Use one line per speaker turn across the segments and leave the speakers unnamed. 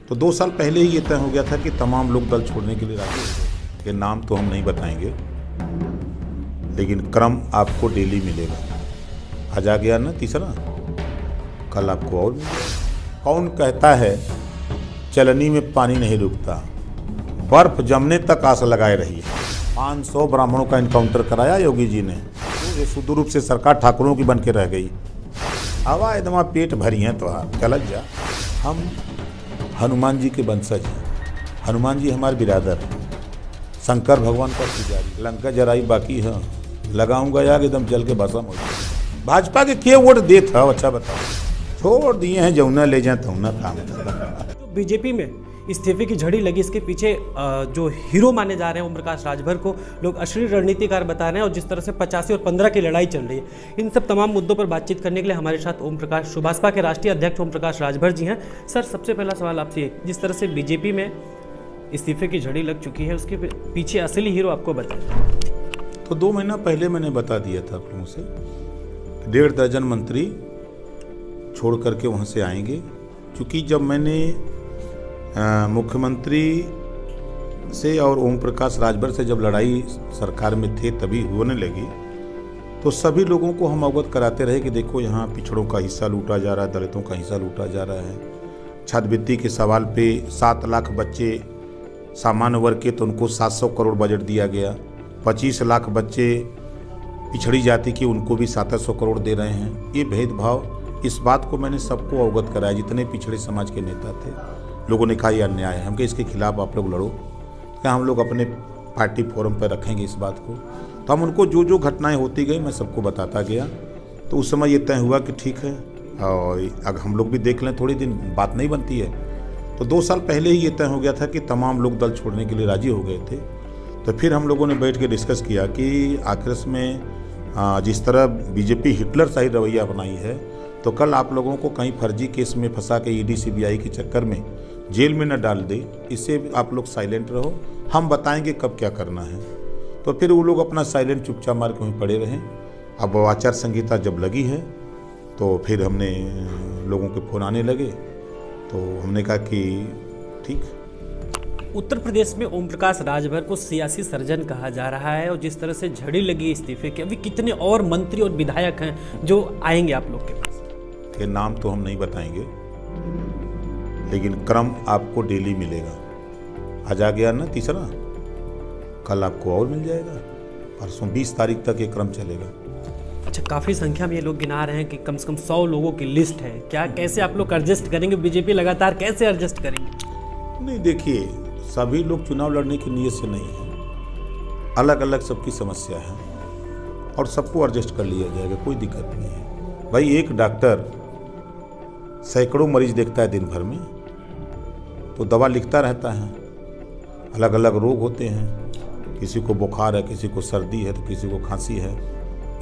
तो 2 साल पहले ही ये तय हो गया था कि तमाम लोग दल छोड़ने के लिए राजी हो गए। नाम तो हम नहीं बताएंगे, लेकिन क्रम आपको डेली मिलेगा। आज आ गया ना तीसरा, कल आपको और मिलेगा। कौन कहता है चलनी में पानी नहीं रुकता, बर्फ जमने तक आस लगाए रही है। 500 ब्राह्मणों का इनकाउंटर कराया योगी जी ने। ये शुद्ध रूप से सरकार ठाकुरों की बन के रह गई। हवा एकदम पेट भरी है तो आप चल जा। हम हनुमान जी के वंशज हैं। हनुमान जी हमारे बिरादर, शंकर भगवान का पुजारी। लंका जराई बाकी है, लगाऊंगा आग एकदम जल के भस्म हो जाए। भाजपा के क्या वोट दे था, अच्छा बताओ। छोड़ दिए हैं जमुना ले जाए तमुना काम।
बीजेपी में इस्तीफे की झड़ी लगी, इसके पीछे जो हीरो माने जा रहे हैं ओम प्रकाश राजभर को लोग अश्लील रणनीतिकार बता रहे हैं, और जिस तरह से 85 और 15 की लड़ाई चल रही है, इन सब तमाम मुद्दों पर बातचीत करने के लिए हमारे साथ ओम प्रकाश, सुभाषपा के राष्ट्रीय अध्यक्ष ओम प्रकाश राजभर जी हैं। सर, सबसे पहला सवाल आपसे, जिस तरह से बीजेपी में इस्तीफे की झड़ी लग चुकी है, उसके पीछे असली हीरो आपको बताएं।
तो 2 महीना पहले मैंने बता दिया था आप लोगों से, 1.5 दर्जन मंत्री छोड़ करके वहाँ से आएंगे। क्योंकि जब मैंने मुख्यमंत्री से और ओम प्रकाश राजभर से जब लड़ाई सरकार में थे तभी होने लगी, तो सभी लोगों को हम अवगत कराते रहे कि देखो यहाँ पिछड़ों का हिस्सा लूटा जा रहा है, दलितों का हिस्सा लूटा जा रहा है। छात्रवृत्ति के सवाल पे 7 लाख बच्चे सामान्य वर्ग के, तो उनको 700 करोड़ बजट दिया गया। 25 लाख बच्चे पिछड़ी जाति के, उनको भी 700 करोड़ दे रहे हैं। ये भेदभाव, इस बात को मैंने सबको अवगत कराया, जितने पिछड़े समाज के नेता थे। लोगों ने कहा यह अन्याय है, हम कहे इसके खिलाफ आप लोग लड़ो। क्या हम लोग अपने पार्टी फोरम पर रखेंगे इस बात को। तो हम उनको जो जो घटनाएं होती गई मैं सबको बताता गया। तो उस समय ये तय हुआ कि ठीक है, और अगर हम लोग भी देख लें, थोड़ी दिन बात नहीं बनती है। तो 2 साल पहले ही ये तय हो गया था कि तमाम लोग दल छोड़ने के लिए राजी हो गए थे। तो फिर हम लोगों ने बैठ के डिस्कस किया कि आखिर में जिस तरह बीजेपी हिटलर शाही रवैया अपनाई है, तो कल आप लोगों को कहीं फर्जी केस में फंसा के ईडी सीबीआई के चक्कर में जेल में न डाल दे, इससे आप लोग साइलेंट रहो, हम बताएंगे कब क्या करना है। तो फिर वो लोग अपना साइलेंट चुपचाप मार के वहीं पड़े रहें। अब आचार संहिता जब लगी है तो फिर हमने लोगों के फ़ोन आने लगे, तो हमने कहा कि ठीक।
उत्तर प्रदेश में ओम प्रकाश राजभर को सियासी सर्जन कहा जा रहा है, और जिस तरह से झड़ी लगी इस्तीफे की, अभी कितने और मंत्री और विधायक हैं जो आएंगे आप लोग के पास?
के नाम तो हम नहीं बताएंगे, लेकिन क्रम आपको डेली मिलेगा। आज आ गया ना तीसरा, कल आपको और मिल जाएगा। परसों 20 तारीख तक ये क्रम चलेगा।
अच्छा, काफ़ी संख्या में ये लोग गिना रहे हैं कि कम से कम 100 लोगों की लिस्ट है। क्या, कैसे आप लोग एडजस्ट करेंगे? बीजेपी लगातार कैसे एडजस्ट करेंगे?
नहीं, देखिए, सभी लोग चुनाव लड़ने की नीयत से नहीं है। अलग अलग सबकी समस्या है और सबको एडजस्ट कर लिया जाएगा, कोई दिक्कत नहीं है। भाई, एक डॉक्टर सैकड़ों मरीज देखता है दिन भर में, तो दवा लिखता रहता है। अलग अलग रोग होते हैं, किसी को बुखार है, किसी को सर्दी है, तो किसी को खांसी है,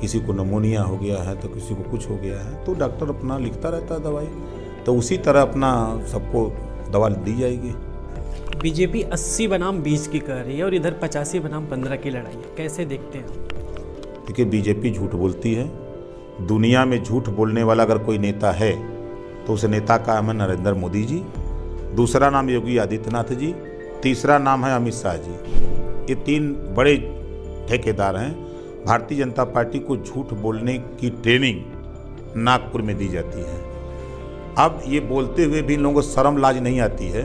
किसी को नमोनिया हो गया है, तो किसी को कुछ हो गया है। तो डॉक्टर अपना लिखता रहता है दवाई, तो उसी तरह अपना सबको दवा दी जाएगी।
बीजेपी 80 बनाम 20 की कह रही है, और इधर 85 बनाम 15 की लड़ाई है, कैसे देखते हैं?
देखिए, बीजेपी झूठ बोलती है। दुनिया में झूठ बोलने वाला अगर कोई नेता है तो उस नेता का नाम है नरेंद्र मोदी जी, दूसरा नाम योगी आदित्यनाथ जी, तीसरा नाम है अमित शाह जी। ये 3 बड़े ठेकेदार हैं। भारतीय जनता पार्टी को झूठ बोलने की ट्रेनिंग नागपुर में दी जाती है। अब ये बोलते हुए भी इन लोगों को शर्म लाज नहीं आती है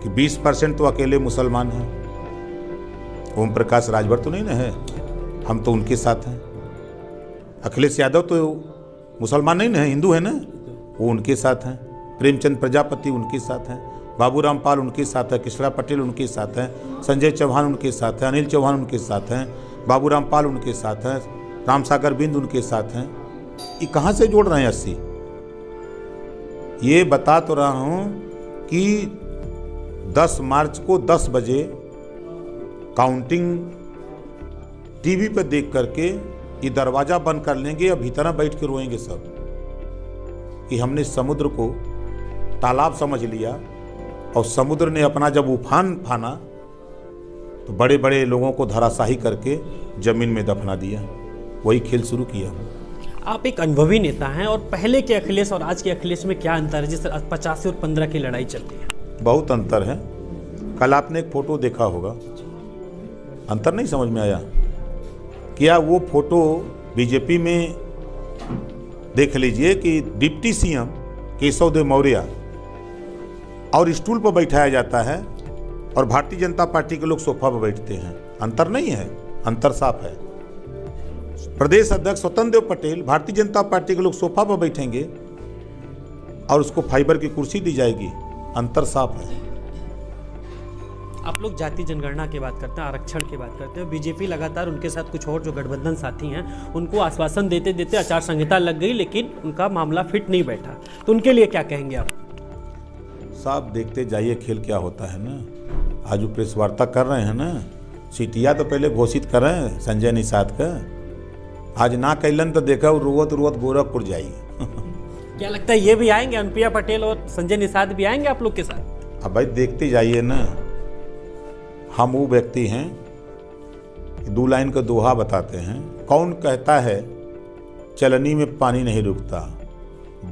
कि 20% तो अकेले मुसलमान हैं। ओम प्रकाश राजभर तो नहीं ना है, हम तो उनके साथ हैं। अखिलेश यादव तो मुसलमान नहीं ना है, हिंदू है ना, वो उनके साथ हैं। प्रेमचंद प्रजापति उनके साथ हैं, बाबूराम पाल उनके साथ है, कृष्णा पटेल उनके साथ हैं, संजय चौहान उनके साथ हैं, अनिल चौहान उनके साथ हैं, बाबूराम पाल उनके साथ हैं, रामसागर बिंद उनके साथ हैं। ये कहाँ से जोड़ रहे हैं 80? ये बता तो रहा हूँ कि 10 मार्च को 10 बजे काउंटिंग टीवी पर देख करके ये दरवाजा बंद कर लेंगे या भीतर बैठ के रोएंगे सब कि हमने समुद्र को तालाब समझ लिया, और समुद्र ने अपना जब उफान फाना तो बड़े बड़े लोगों को धराशाही करके जमीन में दफना दिया। वही खेल शुरू किया।
आप एक अनुभवी नेता हैं, और पहले के अखिलेश और आज के अखिलेश में क्या अंतर है, जिस तरह 85 और 15 की लड़ाई चल रही है?
बहुत अंतर है। कल आपने एक फोटो देखा होगा, अंतर नहीं समझ में आया क्या? वो फोटो बीजेपी में देख लीजिए कि डिप्टी सीएम केशव देव मौर्य और स्टूल पर बैठाया जाता है और भारतीय जनता पार्टी के लोग सोफा पर बैठते हैं। अंतर नहीं है, अंतर साफ है। प्रदेश अध्यक्ष स्वतंत्र देव पटेल, भारतीय जनता पार्टी के लोग सोफा पर बैठेंगे और उसको फाइबर की कुर्सी दी जाएगी। अंतर साफ है।
आप लोग जाति जनगणना की बात करते हैं, आरक्षण की बात करते हैं, बीजेपी लगातार उनके साथ कुछ और जो गठबंधन साथी हैं उनको आश्वासन देते देते आचार संहिता लग गई, लेकिन उनका मामला फिट नहीं बैठा, तो उनके लिए क्या कहेंगे आप?
साहब देखते जाइए खेल क्या होता है ना। आज वो प्रेस वार्ता कर रहे हैं ना, सीटिया तो पहले घोषित कर रहे हैं संजय निषाद का, आज ना कैलन तो देखा रोवत रोवत गोरखपुर जाइए।
क्या लगता है ये भी आएंगे, अनुप्रिया पटेल और संजय निषाद भी आएंगे आप लोग के साथ?
अब भाई देखते जाइए ना। हम वो व्यक्ति हैं कि 2 लाइन का दोहा बताते हैं। कौन कहता है चलनी में पानी नहीं रुकता,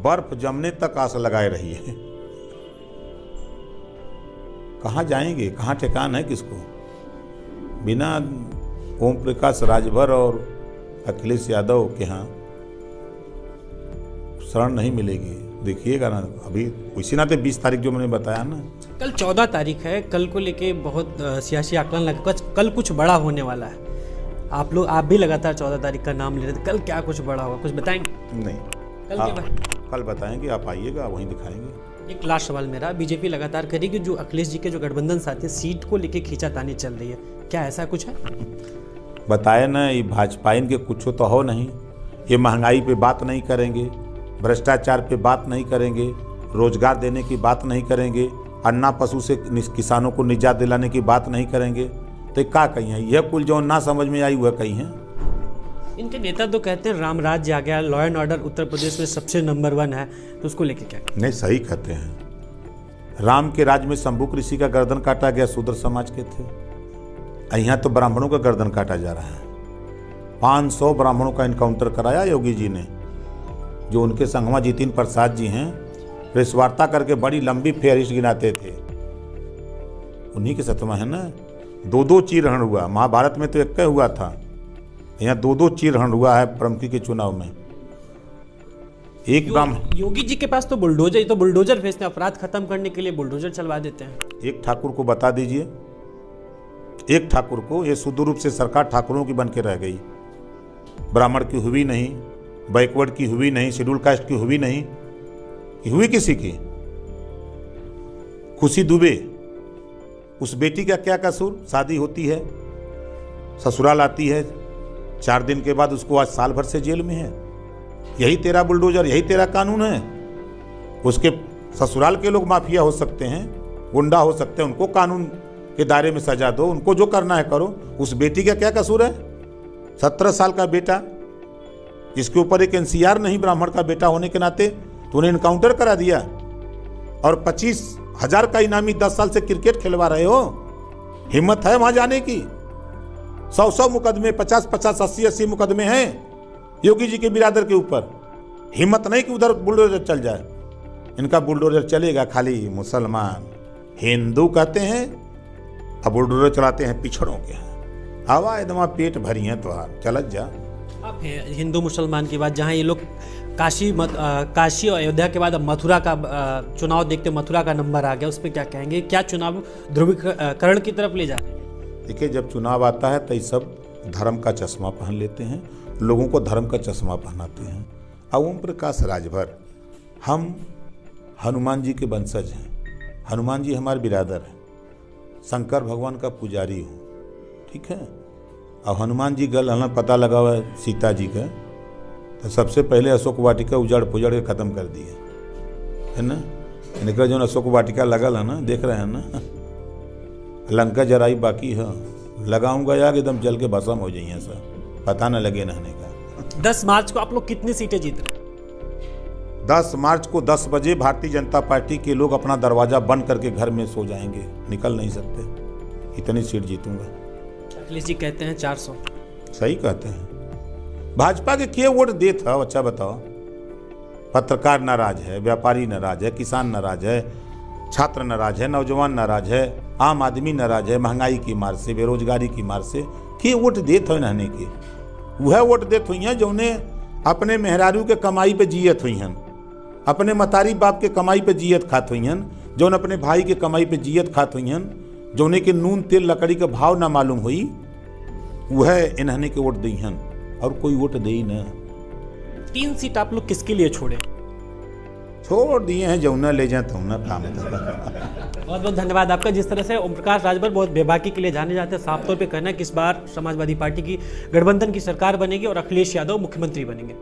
बर्फ जमने तक आस लगाए रहिए। कहाँ जाएंगे, कहाँ ठिकान है किसको? बिना ओम प्रकाश राजभर और अखिलेश यादव के यहाँ शरण नहीं मिलेगी। देखिएगा ना, अभी इसी नाते 20 तारीख जो मैंने बताया ना,
कल 14 तारीख है, कल को लेके बहुत सियासी आकलन लगा, कल कुछ बड़ा होने वाला है। आप भी लगातार 14 तारीख का नाम ले रहे थे, कल क्या कुछ बड़ा होगा, कुछ बताएंगे?
नहीं, कल बताएंगे, आप आइएगा वहीं दिखाएंगे।
एक लास्ट सवाल मेरा, बीजेपी लगातार करेगी जो अखिलेश जी के जो गठबंधन साथी सीट को लेके खींचातानी चल रही है, क्या ऐसा कुछ है?
बताए ना, ये भाजपा इनके कुछ तो हो नहीं। ये महंगाई पे बात नहीं करेंगे, भ्रष्टाचार पे बात नहीं करेंगे, रोजगार देने की बात नहीं करेंगे, अन्ना पशु से किसानों को निजात दिलाने की बात नहीं करेंगे, तो क्या कही है? यह कुल जो ना समझ में आई वह कही है।
इनके नेता तो कहते हैं राम राज्य आ गया, law and order Uttar Pradesh में सबसे नंबर 1 है, तो उसको लेके क्या?
नहीं, सही कहते हैं। राम के राज में शंभू ऋषि का गर्दन काटा गया, शूद्र समाज के थे। यहाँ तो ब्राह्मणों का गर्दन काटा जा रहा है। 500 ब्राह्मणों का इनकाउंटर कराया योगी जी ने। जो उनके संगमा जितिन प्रसाद जी हैं, प्रेस वार्ता करके बड़ी लंबी फेहरिस्त गिनाते थे, उन्हीं के सतमा है ना। 2-2 चीरहरण हुआ, महाभारत में तो एक हुआ था, यहाँ 2-2 चीरहरण हुआ है प्रमुखी के चुनाव में। एक ब्राह्मण
योगी जी के पास तो बुलडोजर, तो बुलडोजर भेजते हैं, अपराध खत्म करने के लिए बुलडोजर चलवा देते हैं।
एक ठाकुर को बता दीजिए, एक ठाकुर को, ये शुद्ध रूप से सरकार ठाकुरों की बन के रह गई। ब्राह्मण की हुई नहीं, बैकवर्ड की हुई नहीं, शेड्यूल कास्ट की हुई नहीं, हुई किसी की? खुशी दुबे, उस बेटी का क्या कसूर? शादी होती है, ससुराल आती है, 4 दिन के बाद उसको आज साल भर से जेल में है। यही तेरा बुलडोजर, यही तेरा कानून है। उसके ससुराल के लोग माफिया हो सकते हैं, गुंडा हो सकते हैं, उनको कानून के दायरे में सजा दो, उनको जो करना है करो। उस बेटी का क्या कसूर है? 17 साल का बेटा, जिसके ऊपर एक एनसीआर नहीं, ब्राह्मण का बेटा होने के नाते तूने इनकाउंटर करा दिया, और 25,000 का इनामी 10 साल से क्रिकेट खिलवा रहे हो। हिम्मत है वहां जाने की? 100 मुकदमे, 50-50, 80-80 मुकदमे हैं योगी जी के बिरादर के ऊपर। हिम्मत नहीं कि उधर बुलडोजर चल जाए। इनका बुलडोजर चलेगा खाली मुसलमान हिंदू कहते हैं, अब बुलडोजर चलाते हैं पिछड़ों के। हवा एकदम पेट भरी है तो चलत जा।
आप हिंदू मुसलमान की बात, जहाँ ये लोग काशी और अयोध्या के बाद अब मथुरा का चुनाव देखते, मथुरा का नंबर आ गया, उस पर क्या कहेंगे? क्या चुनाव ध्रुवीकरण की तरफ ले जा रहे हैं?
देखिए, जब चुनाव आता है तो ये सब धर्म का चश्मा पहन लेते हैं, लोगों को धर्म का चश्मा पहनाते हैं। अब ओम प्रकाश राजभर, हम हनुमान जी के वंशज हैं, हनुमान जी हमारे बिरादर हैं, शंकर भगवान का पुजारी हूँ, ठीक है। अब हनुमान जी गल हमें पता लगा हुआ है सीता जी का, तो सबसे पहले अशोक वाटिका उजाड़ पुजाड़ के ख़त्म कर दिए, है ना। इनका जो अशोक वाटिका लगल है ना, देख रहे हैं ना, लंका जराई बाकी है, लगाऊंगा यार एकदम जल के भस्म हो जाइए सर, पता न लगे नहाने का।
10 मार्च को आप लोग कितनी सीटें जीत रहे?
10 मार्च को 10 बजे भारतीय जनता पार्टी के लोग अपना दरवाजा बंद करके घर में सो जाएंगे, निकल नहीं सकते, इतनी सीट जीतूंगा।
अखिलेश जी कहते हैं 400।
सही कहते हैं। भाजपा के किए वोट दे था, अच्छा बताओ। पत्रकार नाराज है, व्यापारी नाराज है, किसान नाराज है, छात्र नाराज है, नौजवान नाराज है, आम आदमी नाराज है महंगाई की मार से, बेरोजगारी की मार से। कि वोट देत हो नहने के वह वोट देत हुई हैं जौने अपने मेहरारू के कमाई पे जियत हुई हैं, अपने मतारी बाप के कमाई पे जियत खात हुई हैं, जौन अपने भाई के कमाई पे जियत खात हुई हैं, जौने के नून तेल लकड़ी का भाव ना मालूम हुई, वह इन्हने के वोट दी हैं और कोई वोट दे ही ना।
3 सीट आप लोग किसके लिए छोड़े?
छोड़ दिए हैं, जौना ले जाए तौना काम है।
बहुत बहुत धन्यवाद आपका। जिस तरह से ओम प्रकाश राजभर बहुत बेबाकी के लिए जाने जाते हैं, साफ तौर पे कहना है कि इस बार समाजवादी पार्टी की गठबंधन की सरकार बनेगी और अखिलेश यादव मुख्यमंत्री बनेंगे।